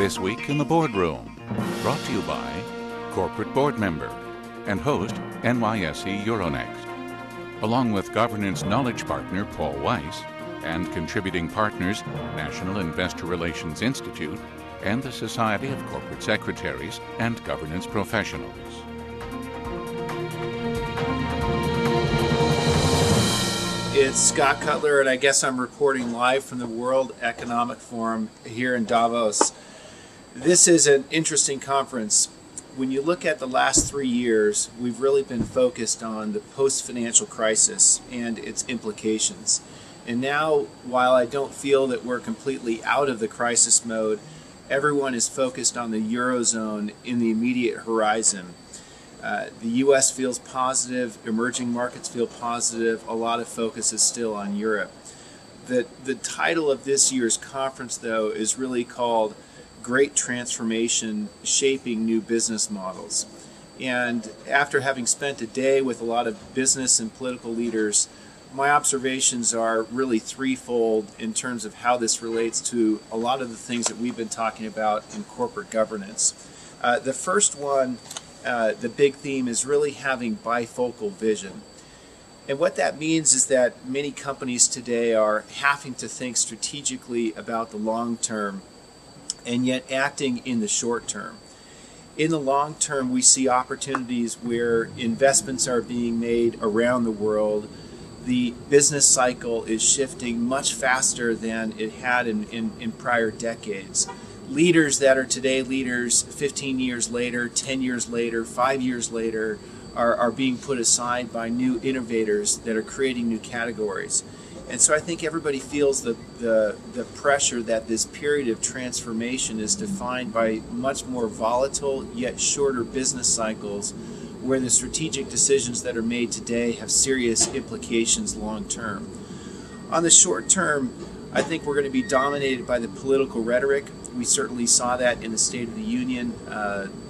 This Week in the Boardroom, brought to you by corporate board member and host NYSE Euronext, along with governance knowledge partner Paul Weiss and contributing partners National Investor Relations Institute and the Society of Corporate Secretaries and Governance Professionals. It's Scott Cutler, and I guess I'm reporting live from the World Economic Forum here in Davos. This is an interesting conference. When you look at the last 3 years, we've really been focused on the post-financial crisis and its implications. And now, while I don't feel that we're completely out of the crisis mode, everyone is focused on the Eurozone in the immediate horizon. The U.S. feels positive, emerging markets feel positive, a lot of focus is still on Europe. The title of this year's conference, though, is really called Great Transformation, Shaping New Business Models. And after having spent a day with a lot of business and political leaders, my observations are really threefold in terms of how this relates to a lot of the things that we've been talking about in corporate governance. The first one, the big theme, is really having bifocal vision. And what that means is that many companies today are having to think strategically about the long term and yet acting in the short term. In the long term, we see opportunities where investments are being made around the world. The business cycle is shifting much faster than it had in prior decades. Leaders that are today leaders 15 years later, 10 years later, 5 years later are being put aside by new innovators that are creating new categories. And so I think everybody feels the pressure that this period of transformation is defined by much more volatile yet shorter business cycles, where the strategic decisions that are made today have serious implications long term. On the short term, I think we're going to be dominated by the political rhetoric. We certainly saw that in the State of the Union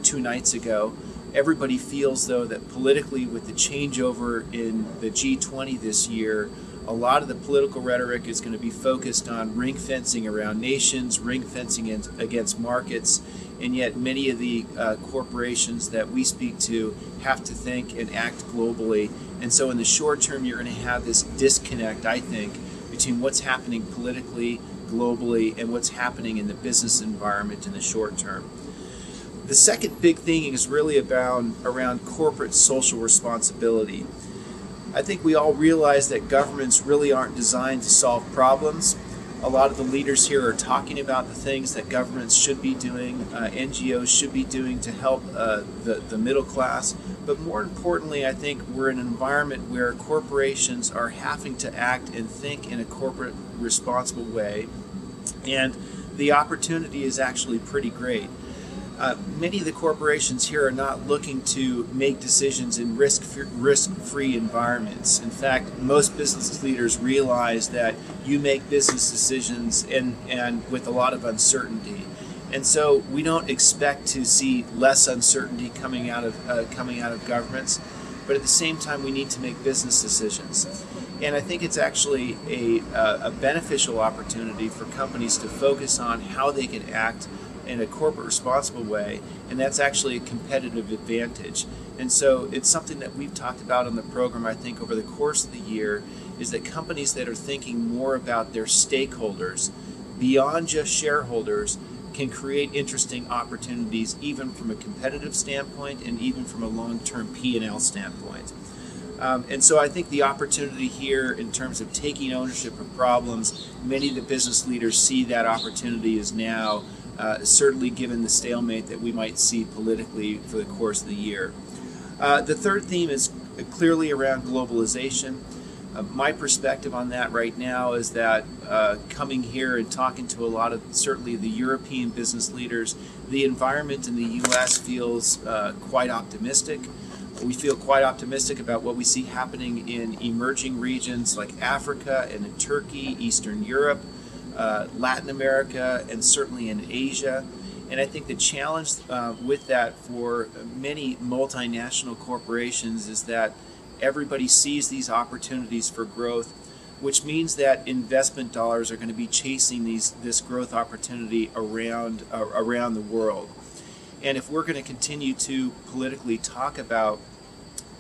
2 nights ago. Everybody feels, though, that politically, with the changeover in the G20 this year, a lot of the political rhetoric is going to be focused on ring fencing around nations, ring fencing against markets, and yet many of the corporations that we speak to have to think and act globally. And so in the short term, you're going to have this disconnect, I think, between what's happening politically, globally, and what's happening in the business environment in the short term. The second big thing is really around corporate social responsibility. I think we all realize that governments really aren't designed to solve problems. A lot of the leaders here are talking about the things that governments should be doing, NGOs should be doing to help the middle class. But more importantly, I think we're in an environment where corporations are having to act and think in a corporate responsible way. And the opportunity is actually pretty great. Many of the corporations here are not looking to make decisions in risk-free environments. In fact, most business leaders realize that you make business decisions and with a lot of uncertainty. And so we don't expect to see less uncertainty coming out of governments, but at the same time we need to make business decisions. And I think it's actually a beneficial opportunity for companies to focus on how they can act in a corporate responsible way, and that's actually a competitive advantage. And so it's something that we've talked about on the program, I think, over the course of the year, is that companies that are thinking more about their stakeholders beyond just shareholders can create interesting opportunities even from a competitive standpoint and even from a long-term P&L standpoint. And so I think the opportunity here in terms of taking ownership of problems, many of the business leaders see that opportunity as now, certainly given the stalemate that we might see politically for the course of the year. The third theme is clearly around globalization. My perspective on that right now is that coming here and talking to a lot of certainly the European business leaders, the environment in the U.S. feels quite optimistic. We feel quite optimistic about what we see happening in emerging regions like Africa and in Turkey, Eastern Europe, Latin America, and certainly in Asia. And I think the challenge with that for many multinational corporations is that everybody sees these opportunities for growth, which means that investment dollars are going to be chasing this growth opportunity around the world. And if we're going to continue to politically talk about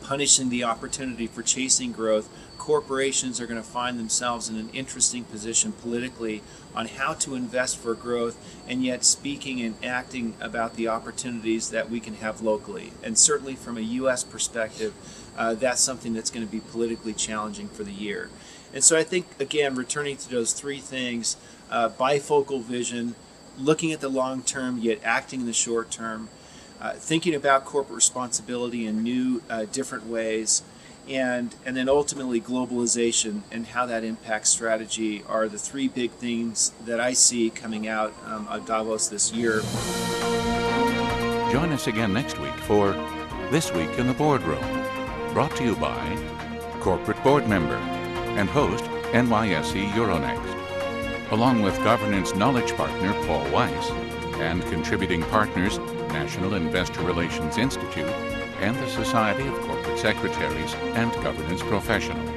punishing the opportunity for chasing growth, corporations are going to find themselves in an interesting position politically on how to invest for growth, and yet speaking and acting about the opportunities that we can have locally. And certainly from a U.S. perspective, that's something that's going to be politically challenging for the year. And so I think, again, returning to those three things, bifocal vision, looking at the long term yet acting in the short term, thinking about corporate responsibility in new, different ways, and then ultimately globalization and how that impacts strategy are the three big themes that I see coming out of Davos this year. Join us again next week for This Week in the Boardroom, brought to you by corporate board member and host NYSE Euronext, along with governance knowledge partner Paul Weiss and contributing partners National Investor Relations Institute and the Society of Corporate Secretaries and Governance Professionals.